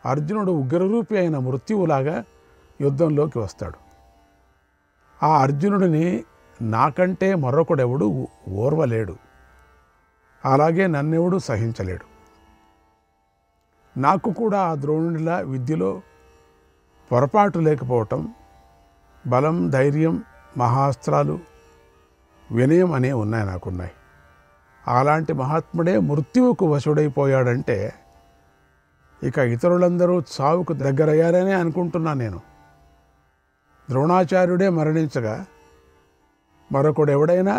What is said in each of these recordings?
అర్జునుడు ఉగ్రరూపి అయిన మృత్యువులాగా యుద్ధంలోకి వస్తాడు. ఆ అర్జునుడిని నాకంటే మరొకడెవడు ఓర్వలేడు, అలాగే నన్నెవడు సహించలేడు. నాకు కూడా ఆ ద్రోణుడిలా విద్యలో పొరపాటు లేకపోవటం, బలం, ధైర్యం, మహాస్త్రాలు, వినయం అనే నాకున్నాయి. అలాంటి మహాత్ముడే మృత్యువుకు వశుడైపోయాడంటే ఇక ఇతరులందరూ చావుకు దగ్గరయ్యారనే అనుకుంటున్నా నేను. ద్రోణాచార్యుడే మరణించగా మరొకడు ఎవడైనా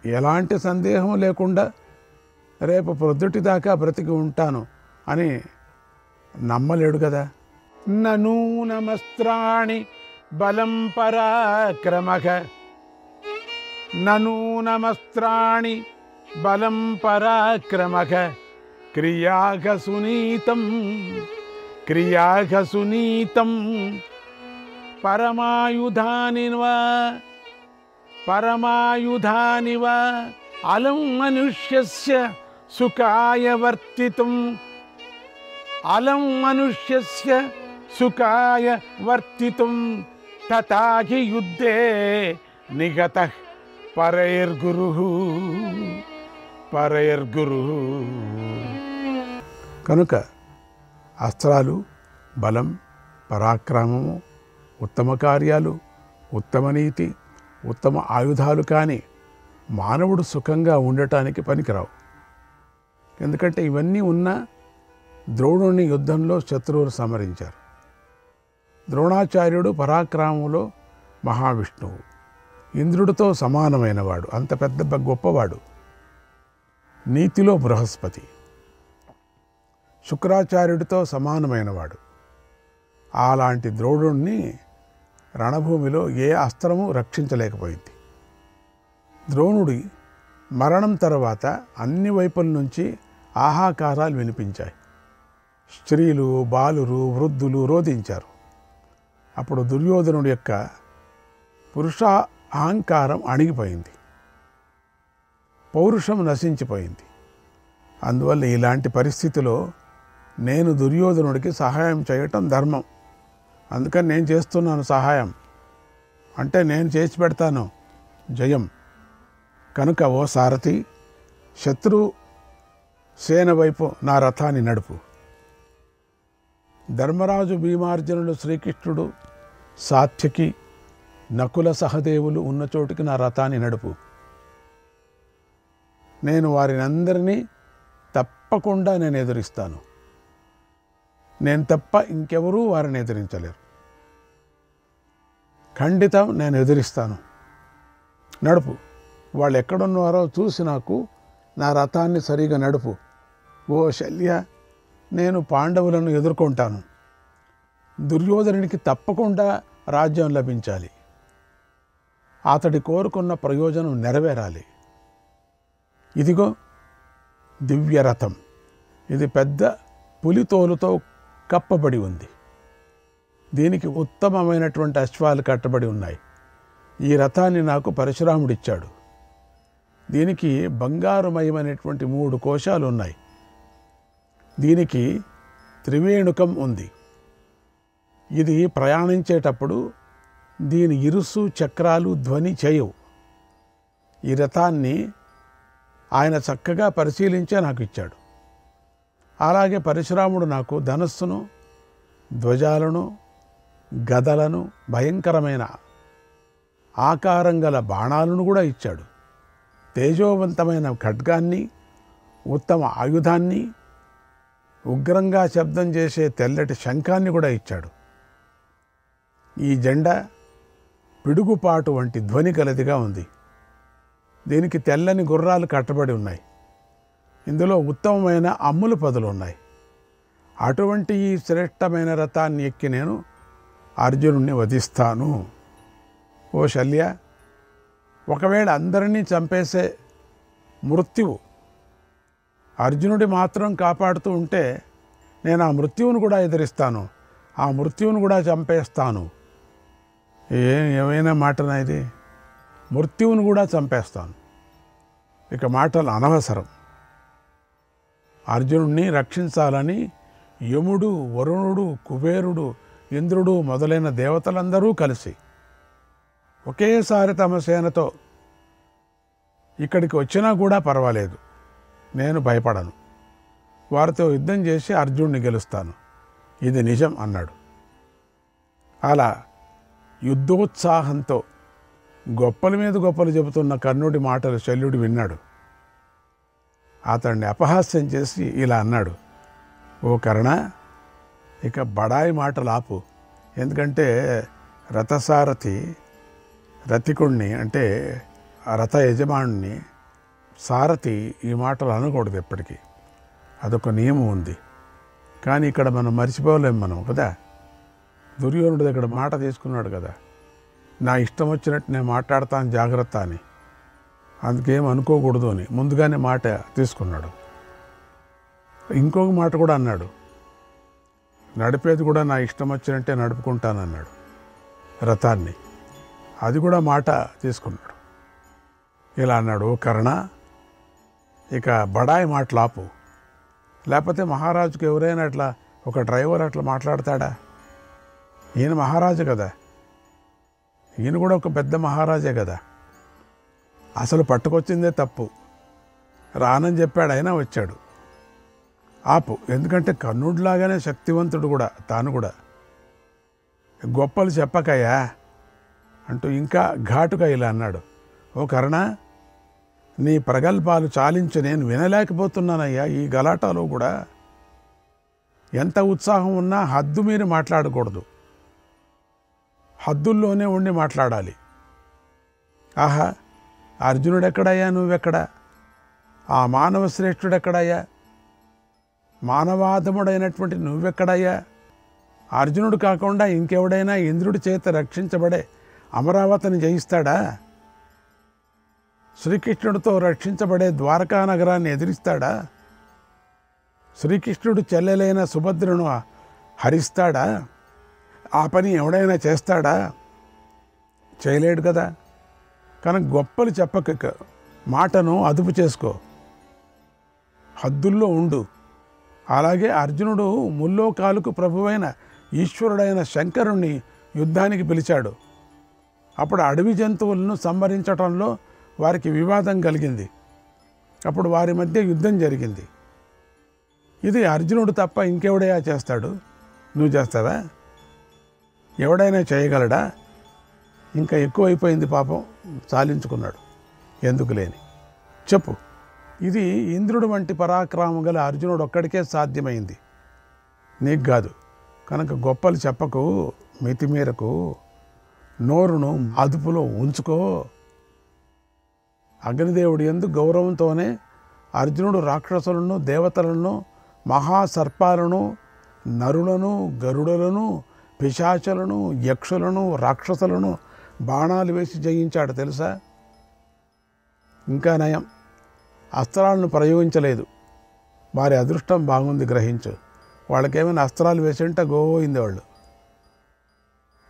ఎలాంటి సందేహం లేకుండా రేపు ప్రొద్దుటి దాకా బ్రతికి ఉంటాను అని నమ్మలేడు కదా. నూనమస్త్రాణి బలం పరాక్రమః, నూనమస్త్రాణి బలం పరాక్రమః, క్రియాః సునీతం పరమాయుధాని వా అలం మనుష్యస్య సుఖాయ వర్తితుం తథా హి యుద్ధే నిగతః పరైర్గురుః. కనుక అస్త్రాలు, బలం, పరాక్రమము, ఉత్తమ కార్యాలు, ఉత్తమ నీతి, ఉత్తమ ఆయుధాలు కానీ మానవుడు సుఖంగా ఉండటానికి పనికిరావు. ఎందుకంటే ఇవన్నీ ఉన్న ద్రోణుని యుద్ధంలో శత్రువులు సమరించారు. ద్రోణాచార్యుడు పరాక్రమంలో మహావిష్ణువు, ఇంద్రుడితో సమానమైనవాడు, అంత పెద్ద గొప్పవాడు. నీతిలో బృహస్పతి, శుక్రాచార్యుడితో సమానమైనవాడు. అలాంటి ద్రోణుణ్ణి రణభూమిలో ఏ అస్త్రము రక్షించలేకపోయింది. ద్రోణుడి మరణం తర్వాత అన్ని వైపుల నుంచి ఆహాకారాలు వినిపించాయి. స్త్రీలు, బాలురు, వృద్ధులు రోధించారు. అప్పుడు దుర్యోధనుడి యొక్క పురుష అహంకారం అణిగిపోయింది, పౌరుషం నశించిపోయింది. అందువల్ల ఇలాంటి పరిస్థితిలో నేను దుర్యోధనుడికి సహాయం చేయటం ధర్మం. అందుకని నేను చేస్తున్నాను సహాయం, అంటే నేను చేసి పెడతాను జయం. కనుక ఓ సారథి, శత్రు సేన వైపు నా రథాన్ని నడుపు. ధర్మరాజు, భీమార్జునులు, శ్రీకృష్ణుడు, సాత్యకి, నకుల, సహదేవులు ఉన్న చోటుకి నా రథాన్ని నడుపు. నేను వారిని అందరినీ తప్పకుండా నేను ఎదురిస్తాను. నేను తప్ప ఇంకెవరూ వారిని ఎదిరించలేరు. ఖండితం నేను ఎదిరిస్తాను. నడుపు. వాళ్ళు ఎక్కడున్నారో చూసి నాకు నా రథాన్ని సరిగా నడుపు. ఓ శల్య, నేను పాండవులను ఎదుర్కొంటాను. దుర్యోధనునికి తప్పకుండా రాజ్యం లభించాలి. అతడి కోరుకున్న ప్రయోజనం నెరవేరాలి. ఇదిగో దివ్యరథం. ఇది పెద్ద పులితోలుతో కప్పబడి ఉంది. దీనికి ఉత్తమమైనటువంటి అశ్వాలు కట్టబడి ఉన్నాయి. ఈ రథాన్ని నాకు పరశురాముడిచ్చాడు. దీనికి బంగారుమయమైనటువంటి 3 కోశాలు ఉన్నాయి. దీనికి త్రివేణుకం ఉంది. ఇది ప్రయాణించేటప్పుడు దీని ఇరుసు, చక్రాలు ధ్వని చేయవు. ఈ రథాన్ని ఆయన చక్కగా పరిశీలించే నాకు ఇచ్చాడు. అలాగే పరశురాముడు నాకు ధనస్సును, ధ్వజాలను, గదలను, భయంకరమైన ఆకారం గల బాణాలను కూడా ఇచ్చాడు. తేజోవంతమైన ఖడ్గాన్ని, ఉత్తమ ఆయుధాన్ని, ఉగ్రంగా శబ్దం చేసే తెల్లటి శంఖాన్ని కూడా ఇచ్చాడు. ఈ జెండా పిడుగుపాటు వంటి ధ్వని కలదిగా ఉంది. దీనికి తెల్లని గుర్రాలు కట్టబడి ఉన్నాయి. ఇందులో ఉత్తమమైన అమ్ముల పదులు ఉన్నాయి. అటువంటి ఈ శ్రేష్టమైన రథాన్ని ఎక్కి నేను అర్జునుడిని వధిస్తాను. ఓ శల్య, ఒకవేళ అందరినీ చంపేసే మృత్యువు అర్జునుడి మాత్రం కాపాడుతూ ఉంటే నేను ఆ మృత్యువును కూడా ఎదిరిస్తాను, ఆ మృత్యువును కూడా చంపేస్తాను. ఏమైనా మాటనా ఇది? మృత్యువును కూడా చంపేస్తాను. ఇక మాటలు అనవసరం. అర్జునుడిని రక్షించాలని యముడు, వరుణుడు, కుబేరుడు, ఇంద్రుడు మొదలైన దేవతలందరూ కలిసి ఒకేసారి తమ సేనతో ఇక్కడికి వచ్చినా కూడా పర్వాలేదు, నేను భయపడను, వారితో యుద్ధం చేసి అర్జునుడిని గెలుస్తాను, ఇది నిజం అన్నాడు. అలా యుద్ధోత్సాహంతో గొప్పల మీద గొప్పలు చెబుతున్న కర్ణుడి మాటలు శల్యుడు విన్నాడు. అతన్ని అపహాస్యం చేసి ఇలా అన్నాడు, ఓ కర్ణ, ఇక బడాయి మాటలు ఆపు. ఎందుకంటే రథసారథి రథికుణ్ణి అంటే ఆ రథ యజమానుని సారథి ఈ మాటలు అనకూడదు ఎప్పటికీ, అదొక నియమం ఉంది. కానీ ఇక్కడ మనం మర్చిపోలేము మనం కదా. దుర్యోధనుడి దగ్గర మాట తీసుకున్నాడు కదా, నా ఇష్టం వచ్చినట్టు నేను మాట్లాడతాను జాగ్రత్త అని, అందుకేం అనుకోకూడదు అని ముందుగానే మాట తీసుకున్నాడు. ఇంకొక మాట కూడా అన్నాడు, నడిపేది కూడా నా ఇష్టం వచ్చినట్టే నడుపుకుంటానన్నాడు రథాన్ని, అది కూడా మాట తీసుకున్నాడు. ఇలా అన్నాడు, ఓ కర్ణ, ఇక బడాయి మాటలు ఆపు. లేకపోతే మహారాజుకి ఎవరైనా అట్లా ఒక డ్రైవర్ అట్లా మాట్లాడతాడా? ఈయన మహారాజు కదా, ఈయన కూడా ఒక పెద్ద మహారాజే కదా. అసలు పట్టుకొచ్చిందే తప్పు, రానని చెప్పాడు అయినా వచ్చాడు. ఆపు, ఎందుకంటే కర్ణుడిలాగానే శక్తివంతుడు కూడా తాను కూడా. గొప్పలు చెప్పకయ్యా అంటూ ఇంకా ఘాటుగా ఇలా అన్నాడు, ఓ కర్ణ, నీ ప్రగల్భాలు చాలించి నేను వినలేకపోతున్నానయ్యా. ఈ గలాటాలో కూడా ఎంత ఉత్సాహం ఉన్నా హద్దు మీరు మాట్లాడకూడదు, హద్దుల్లోనే ఉండి మాట్లాడాలి. ఆహా, అర్జునుడెక్కడయ్యా, నువ్వెక్కడా? ఆ మానవ శ్రేష్ఠుడెక్కడయ్యా? మానవాధముడైనటువంటి నువ్వెక్కడయ్యా? అర్జునుడు కాకుండా ఇంకెవడైనా ఇంద్రుడి చేత రక్షించబడే అమరావతిని జయిస్తాడా? శ్రీకృష్ణుడితో రక్షించబడే ద్వారకా నగరాన్ని ఎదిరిస్తాడా? శ్రీకృష్ణుడు చెల్లెలైన సుభద్రను హరిస్తాడా? ఆ పని ఎవడైనా చేస్తాడా? చేయలేడు కదా. కనుక గొప్పలు చెప్పక మాటను అదుపు చేసుకో, హద్దుల్లో ఉండు. అలాగే అర్జునుడు ముల్లోకాలకు ప్రభువైన ఈశ్వరుడైన శంకరుణ్ణి యుద్ధానికి పిలిచాడు. అప్పుడు అడవి జంతువులను సంహరించటంలో వారికి వివాదం కలిగింది. అప్పుడు వారి మధ్య యుద్ధం జరిగింది. ఇది అర్జునుడు తప్ప ఇంకెవడైనా చేస్తాడు? నువ్వు చేస్తావా? ఎవడైనా చేయగలడా? ఇంకా ఎక్కువైపోయింది పాపం, చాలించుకున్నాడు. ఎందుకు లేని చెప్పు. ఇది ఇంద్రుడు వంటి పరాక్రమం గల అర్జునుడు ఒక్కడికే సాధ్యమైంది, నీకు కాదు. కనుక గొప్పలు చెప్పకు, మితిమీరకు, నోరును అదుపులో ఉంచుకో. అగ్నిదేవుడి యందు గౌరవంతోనే అర్జునుడు రాక్షసులను, దేవతలను, మహాసర్పాలను, నరులను, గరుడులను, పిశాచులను, యక్షులను, రాక్షసులను బాణాలు వేసి జయించాడు తెలుసా. ఇంకా నయం, అస్త్రాలను ప్రయోగించలేదు. వారి అదృష్టం బాగుంది, గ్రహించు. వాళ్ళకేమైనా అస్త్రాలు వేసింటే గోయింది వాళ్ళు.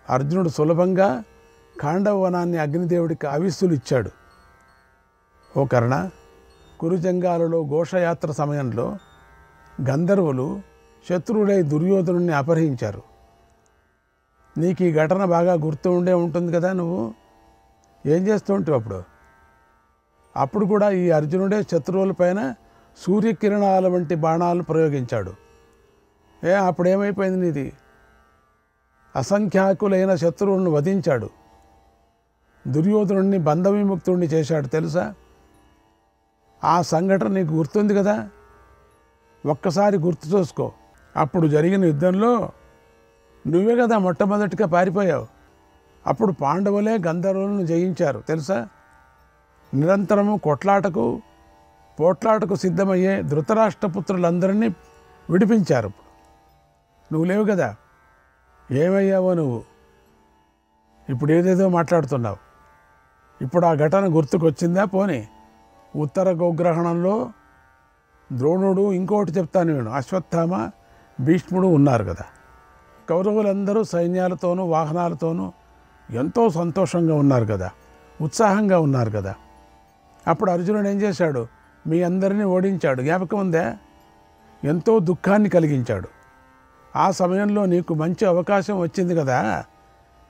అర్జునుడు సులభంగా ఖాండవ వనాన్ని అగ్నిదేవుడికి ఆవిస్సులు ఇచ్చాడు. ఓ కర్ణ, కురుజంగాలలో ఘోషయాత్ర సమయంలో గంధర్వులు శత్రువులై దుర్యోధనుడిని అపహరించారు. నీకు ఈ ఘటన బాగా గుర్తు ఉండే ఉంటుంది కదా. నువ్వు ఏం చేస్తూ ఉంటావు అప్పుడు కూడా ఈ అర్జునుడే శత్రువులపైన సూర్యకిరణాల వంటి బాణాలు ప్రయోగించాడు. అప్పుడేమైపోయింది నీది? అసంఖ్యాకులైన శత్రువులను వధించాడు. దుర్యోధనుడిని బంధవిముక్తుడిని చేశాడు తెలుసా. ఆ సంఘటన నీకు గుర్తుంది కదా. ఒక్కసారి గుర్తు చూసుకో. అప్పుడు జరిగిన యుద్ధంలో నువ్వే కదా మొట్టమొదటిగా పారిపోయావు. అప్పుడు పాండవులే గంధర్వులను జయించారు తెలుసా. నిరంతరము పోట్లాటకు సిద్ధమయ్యే ధృతరాష్ట్రపుత్రులందరినీ విడిపించారు. నువ్వు లేవు కదా. ఏమయ్యావో నువ్వు? ఇప్పుడు ఏదేదో మాట్లాడుతున్నావు. ఇప్పుడు ఆ ఘటన గుర్తుకొచ్చిందా? పోనీ ఉత్తర గోగ్రహణంలో ద్రోణుడు, ఇంకోటి చెప్తాను నేను, అశ్వత్థామ, భీష్ముడు ఉన్నారు కదా. కౌరవులందరూ సైన్యాలతోనూ వాహనాలతోనూ ఎంతో సంతోషంగా ఉన్నారు కదా, ఉత్సాహంగా ఉన్నారు కదా. అప్పుడు అర్జునుడు ఏం చేశాడు? మీ అందరినీ ఓడించాడు. జ్ఞాపకం ఉందా? ఎంతో దుఃఖాన్ని కలిగించాడు. ఆ సమయంలో నీకు మంచి అవకాశం వచ్చింది కదా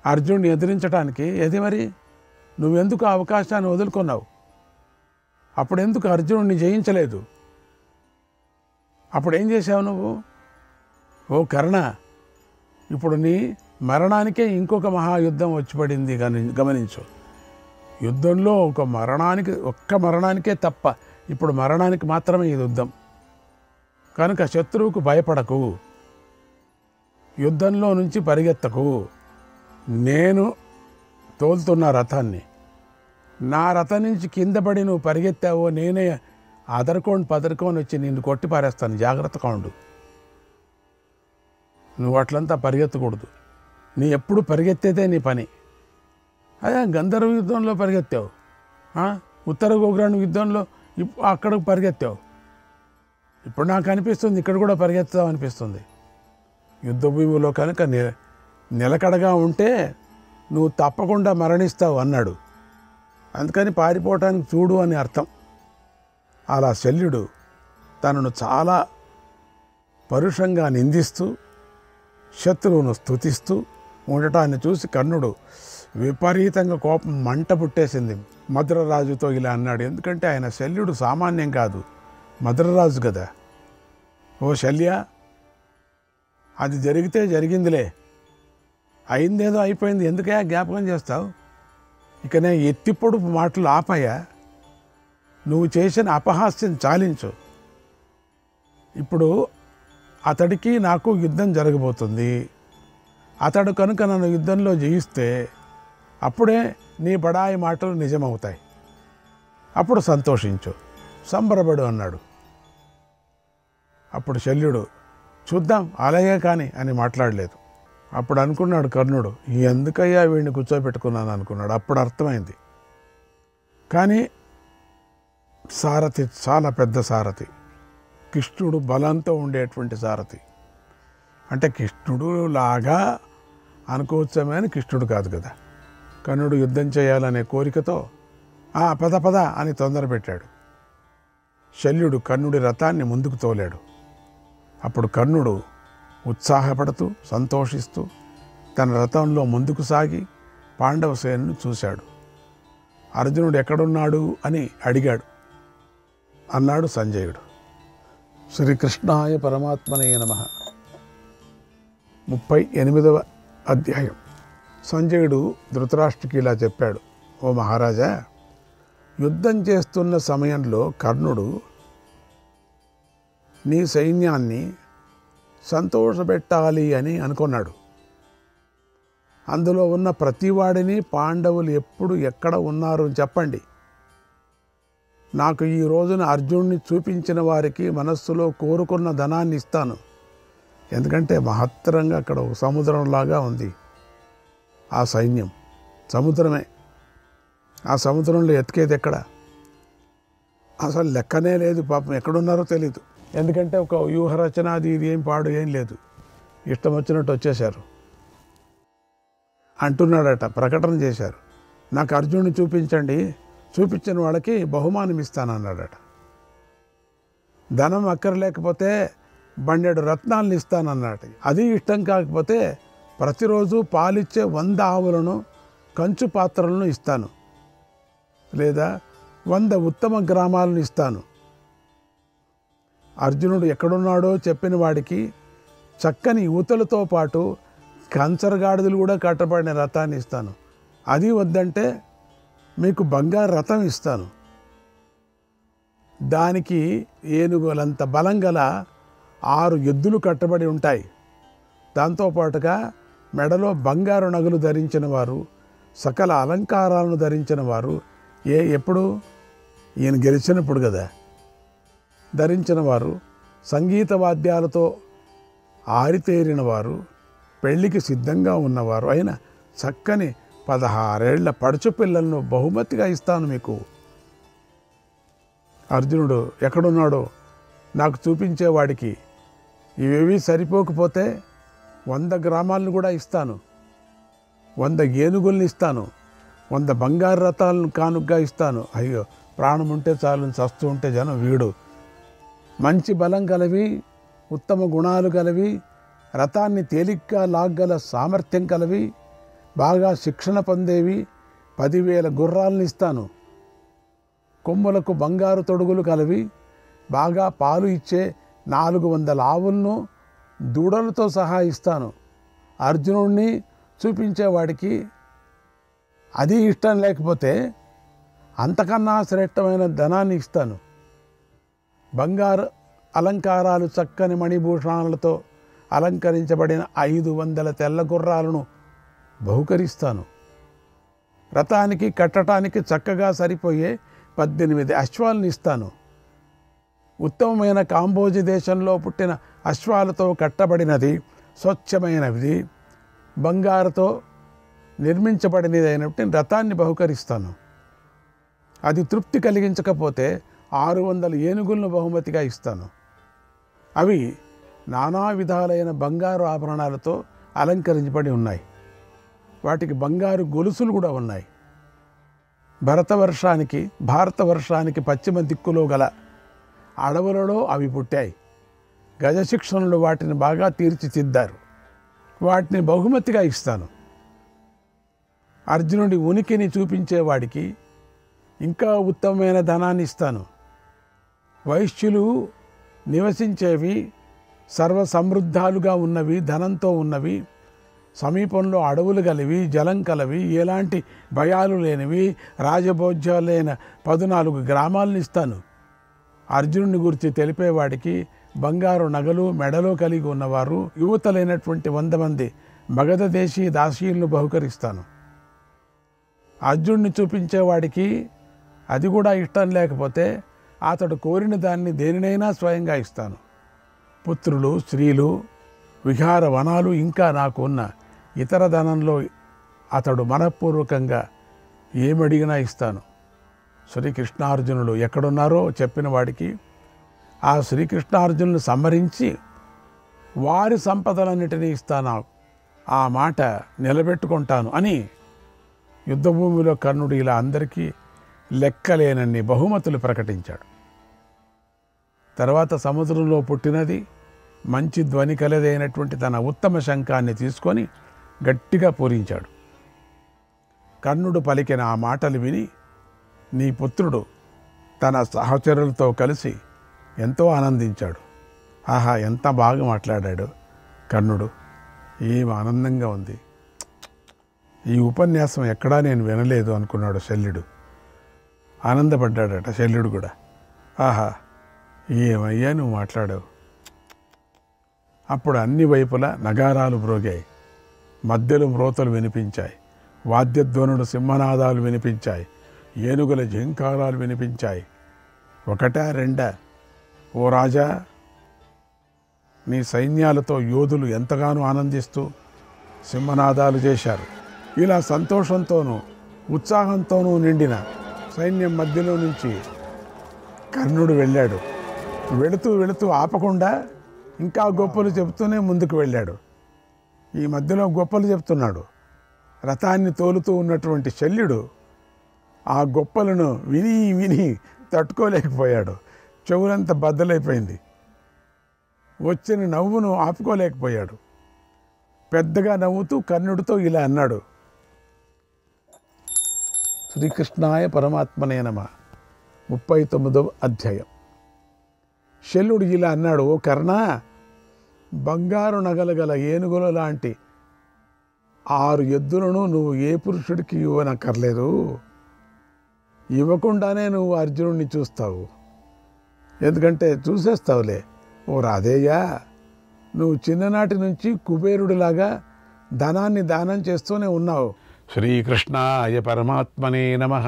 అర్జునుడిని ఎదిరించడానికి. ఏది మరి నువ్వెందుకు ఆ అవకాశాన్ని వదులుకున్నావు? అప్పుడెందుకు అర్జునుడిని జయించలేదు? అప్పుడేం చేశావు నువ్వు? ఓ కర్ణ, ఇప్పుడు నీ మరణానికే ఇంకొక మహాయుద్ధం వచ్చి పడింది. గమనించు, యుద్ధంలో ఒక్క మరణానికే తప్ప ఇప్పుడు మరణానికి మాత్రమే ఇది యుద్ధం. కనుక శత్రువుకు భయపడకు, యుద్ధంలో నుంచి పరిగెత్తకు. నేను తోలుతున్న రథాన్ని, నా రథం నుంచి కింద పడి నువ్వు పరిగెత్తావో నేనే పదరుకొని వచ్చి నిన్ను కొట్టి పారేస్తాను. జాగ్రత్తగా ఉండు. నువ్వు అట్లంతా పరిగెత్తకూడదు. నీ ఎప్పుడు పరిగెత్తేదే నీ పని. అదే గంధర్వ యుద్ధంలో పరిగెత్తావు, ఉత్తర గోగ్రాణ యుద్ధంలో అక్కడికి పరిగెత్తావు. ఇప్పుడు నాకు అనిపిస్తుంది ఇక్కడ కూడా పరిగెత్తావు అనిపిస్తుంది. యుద్ధ భూమిలో కనుక నిలకడగా ఉంటే నువ్వు తప్పకుండా మరణిస్తావు అన్నాడు. అందుకని పారిపోవటానికి చూడు అని అర్థం. అలా శల్యుడు తనను చాలా పరుషంగా నిందిస్తూ శత్రువును స్తుతిస్తూ ఉండటాన్ని చూసి కర్ణుడు విపరీతంగా కోపం మంట పుట్టేసింది. మధురరాజుతో ఇలా అన్నాడు. ఎందుకంటే ఆయన శల్యుడు సామాన్యం కాదు, మధురరాజు కదా. ఓ శల్య, అది జరిగితే జరిగిందిలే, అయిందేదో అయిపోయింది, ఎందుకే జ్ఞాపకం చేస్తావు? ఇక నేను ఎత్తిపొడుపు మాటలు ఆపయ్యా, నువ్వు చేసిన అపహాస్యం చాలించు. ఇప్పుడు అతడికి నాకు యుద్ధం జరగబోతుంది. అతడు కనుక నన్ను యుద్ధంలో జయిస్తే అప్పుడే నీ బడాయి మాటలు నిజమవుతాయి. అప్పుడు సంతోషించు, సంబరపడు అన్నాడు. అప్పుడు శల్యుడు చూద్దాం అలాగే కానీ అని మాట్లాడలేదు. అప్పుడు అనుకున్నాడు కర్ణుడు, ఎందుకయ్యా వీడిని కూర్చోబెట్టుకున్నాను అనుకున్నాడు. అప్పుడు అర్థమైంది. కానీ సారథి చాలా పెద్ద సారథి, కృష్ణుడు బలంతో ఉండేటువంటి సారథి. అంటే కృష్ణుడు లాగా అనుకోవచ్చామే అని కృష్ణుడు కాదు కదా. కర్ణుడు యుద్ధం చేయాలనే కోరికతో పద పద అని తొందర పెట్టాడు. శల్యుడు కర్ణుడి రథాన్ని ముందుకు తోలాడు. అప్పుడు కర్ణుడు ఉత్సాహపడుతూ సంతోషిస్తూ తన రథంలో ముందుకు సాగి పాండవ సేనను చూశాడు. అర్జునుడు ఎక్కడున్నాడు అని అడిగాడు. అన్నాడు సంజయుడు. శ్రీకృష్ణాయ పరమాత్మనే నమః. 38వ అధ్యాయం. సంజయుడు ధృతరాష్ట్రుడికి ఇలా చెప్పాడు. ఓ మహారాజా, యుద్ధం చేస్తున్న సమయంలో కర్ణుడు నీ సైన్యాన్ని సంతోషపెట్టాలి అని అనుకున్నాడు. అందులో ఉన్న ప్రతివాడిని పాండవులు ఎప్పుడు ఎక్కడ ఉన్నారు అని చెప్పండి. నాకు ఈ రోజున అర్జునుడిని చూపించిన వారికి మనస్సులో కోరుకున్న ధనాన్ని ఇస్తాను. ఎందుకంటే మహత్తరంగా అక్కడ ఒక సముద్రంలాగా ఉంది ఆ సైన్యం. సముద్రమే. ఆ సముద్రంలో ఎతికేది ఎక్కడ? అసలు లెక్కనే లేదు. పాపం ఎక్కడున్నారో తెలీదు. ఎందుకంటే ఒక వ్యూహరచన అది ఇది ఏం పాడు ఏం లేదు. ఇష్టం వచ్చినట్టు వచ్చేశారు. అంటున్నాడట, ప్రకటన చేశారు, నాకు అర్జునుడిని చూపించండి, చూపించిన వాళ్ళకి బహుమానం ఇస్తానన్నాడట. ధనం అక్కర్లేకపోతే బండెడు రత్నాలను ఇస్తానన్నాడు. అది ఇష్టం కాకపోతే ప్రతిరోజు పాలిచ్చే 100 ఆవులను కంచు పాత్రలను ఇస్తాను, లేదా 100 ఉత్తమ గ్రామాలను ఇస్తాను. అర్జునుడు ఎక్కడున్నాడో చెప్పిన వాడికి చక్కని యువతలతో పాటు కంచరగాడిదలు కూడా కట్టబడిన రథాన్ని ఇస్తాను. అది వద్దంటే మీకు బంగారు రథం ఇస్తాను. దానికి ఏనుగులంత బలం గల 6 ఎద్దులు కట్టబడి ఉంటాయి. దాంతోపాటుగా మెడలో బంగారు నగలు ధరించిన వారు, సకల అలంకారాలను ధరించిన వారు, ఎప్పుడు ఈయన గెలిచినప్పుడు కదా ధరించిన వారు, సంగీత వాద్యాలతో ఆరితేరిన వారు, పెళ్లికి సిద్ధంగా ఉన్నవారు అయిన చక్కని 16 ఏళ్ల పడుచు పిల్లలను బహుమతిగా ఇస్తాను మీకు. అర్జునుడు ఎక్కడున్నాడో నాకు చూపించేవాడికి ఇవేవి సరిపోకపోతే 100 గ్రామాలను కూడా ఇస్తాను, 100 ఏనుగుల్ని ఇస్తాను, 100 బంగారు రథాలను కానుగ్గా ఇస్తాను. అయ్యో, ప్రాణం ఉంటే చాలు, చస్తూ ఉంటే జనం వీడు. మంచి బలం గలవి, ఉత్తమ గుణాలు గలవి, రథాన్ని తేలిగ్గా లాగ్గల సామర్థ్యం కలవి, బాగా శిక్షణ పొందేవి 10,000 గుర్రాలను ఇస్తాను. కొమ్ములకు బంగారు తొడుగులు కలవి, బాగా పాలు ఇచ్చే 400 ఆవులను దూడలతో సహా ఇస్తాను. అర్జునుడిని చూపించేవాడికి అది ఇష్టం లేకపోతే అంతకన్నా శ్రేష్టమైన ధనాన్ని ఇస్తాను. బంగారు అలంకారాలు, చక్కని మణిభూషణాలతో అలంకరించబడిన 500 తెల్ల గుర్రాలను బహుకరిస్తాను. రథానికి కట్టడానికి చక్కగా సరిపోయే 18 అశ్వాలను ఇస్తాను. ఉత్తమమైన కాంబోజి దేశంలో పుట్టిన అశ్వాలతో కట్టబడినది, స్వచ్ఛమైనది, బంగారుతో నిర్మించబడినది అయినటువంటి రథాన్ని బహుకరిస్తాను. అది తృప్తి కలిగించకపోతే 600 ఏనుగులను బహుమతిగా ఇస్తాను. అవి నానా విధాలైన బంగారు ఆభరణాలతో అలంకరించబడి ఉన్నాయి. వాటికి బంగారు గొలుసులు కూడా ఉన్నాయి. భారతవర్షానికి పశ్చిమ దిక్కులో గల అడవులలో అవి పుట్టాయి. గజశిక్షణలు వాటిని బాగా తీర్చిదిద్దారు. వాటిని బహుమతిగా ఇస్తాను. అర్జునుడి ఉనికిని చూపించేవాడికి ఇంకా ఉత్తమమైన ధనాన్ని ఇస్తాను. వైశ్యులు నివసించేవి, సర్వసమృద్ధాలుగా ఉన్నవి, ధనంతో ఉన్నవి, సమీపంలో అడవులు గలవి, జలం కలవి, ఎలాంటి భయాలు లేనివి, రాజభోజ్యాలైన 14 గ్రామాలను ఇస్తాను. అర్జునుని గురించి తెలిపేవాడికి బంగారు నగలు మెడలో కలిగి ఉన్నవారు, యువతలైనటువంటి 100 మంది మగధ దేశీ దాసీలను బహుకరిస్తాను. అర్జునుడిని చూపించేవాడికి అది కూడా ఇష్టం లేకపోతే అతడు కోరిన దాన్ని దేనినైనా స్వయంగా ఇస్తాను. పుత్రులు, స్త్రీలు, విహార వనాలు, ఇంకా నాకు ఉన్న ఇతర ధనంలో అతడు మనఃపూర్వకంగా ఏమడిగినా ఇస్తాను. శ్రీకృష్ణార్జునులు ఎక్కడున్నారో చెప్పిన వాడికి ఆ శ్రీకృష్ణార్జునులు సంహరించి వారి సంపదలన్నిటినీ ఇస్తాను, ఆ మాట నిలబెట్టుకుంటాను అని యుద్ధభూమిలో కర్ణుడు ఇలా అందరికీ లెక్కలేనన్ని బహుమతులు ప్రకటించాడు. తర్వాత సముద్రంలో పుట్టినది, మంచి ధ్వని కలదైనటువంటి తన ఉత్తమ శంఖాన్ని తీసుకొని గట్టిగా పూరించాడు. కర్ణుడు పలికిన ఆ మాటలు విని నీ పుత్రుడు తన సహచరులతో కలిసి ఎంతో ఆనందించాడు. ఆహా, ఎంత బాగా మాట్లాడాడు కర్ణుడు, ఏం ఆనందంగా ఉంది, ఈ ఉపన్యాసం ఎక్కడా నేను వినలేదు అనుకున్నాడు శల్యుడు. ఆనందపడ్డాడట శల్యుడు కూడా. ఆహా, ఏమయ్యా నువ్వు మాట్లాడావు. అప్పుడు అన్ని వైపులా నగారాలు మ్రోగాయి, మధ్యలో మ్రోతలు వినిపించాయి, వాద్యధ్వనుడు సింహనాదాలు వినిపించాయి, ఏనుగుల ఝంకారాలు వినిపించాయి. ఒకటా రెండా? ఓ రాజా, నీ సైన్యాలతో యోధులు ఎంతగానో ఆనందిస్తూ సింహనాదాలు చేశారు. ఇలా సంతోషంతోనూ ఉత్సాహంతోనూ నిండిన సైన్యం మధ్యలో నుంచి కర్ణుడు వెళ్ళాడు. వెళుతూ వెళుతూ ఆపకుండా ఇంకా గొప్పలు చెబుతూనే ముందుకు వెళ్ళాడు. ఈ మధ్యలో గొప్పలు చెప్తున్నాడు. రథాన్ని తోలుతూ ఉన్నటువంటి శల్యుడు ఆ గొప్పలను విని విని తట్టుకోలేకపోయాడు. చెవులంతా బద్దలైపోయింది. వచ్చిన నవ్వును ఆపుకోలేకపోయాడు. పెద్దగా నవ్వుతూ కర్ణుడితో ఇలా అన్నాడు. శ్రీకృష్ణాయ పరమాత్మనే నమః. 39వ అధ్యాయం. శల్యుడు ఇలా అన్నాడు. ఓ కర్ణ, బంగారు నగలు గల ఏనుగుల లాంటి 6 ఎద్దులను నువ్వు ఏ పురుషుడికి ఇవ్వనక్కర్లేదు. ఇవ్వకుండానే నువ్వు అర్జునుడిని చూస్తావు. ఎందుకంటే చూసేస్తావులే. ఓ రాధేయ్యా, నువ్వు చిన్ననాటి నుంచి కుబేరుడిలాగా ధనాన్ని దానం చేస్తూనే ఉన్నావు. శ్రీకృష్ణాయ పరమాత్మనే నమః.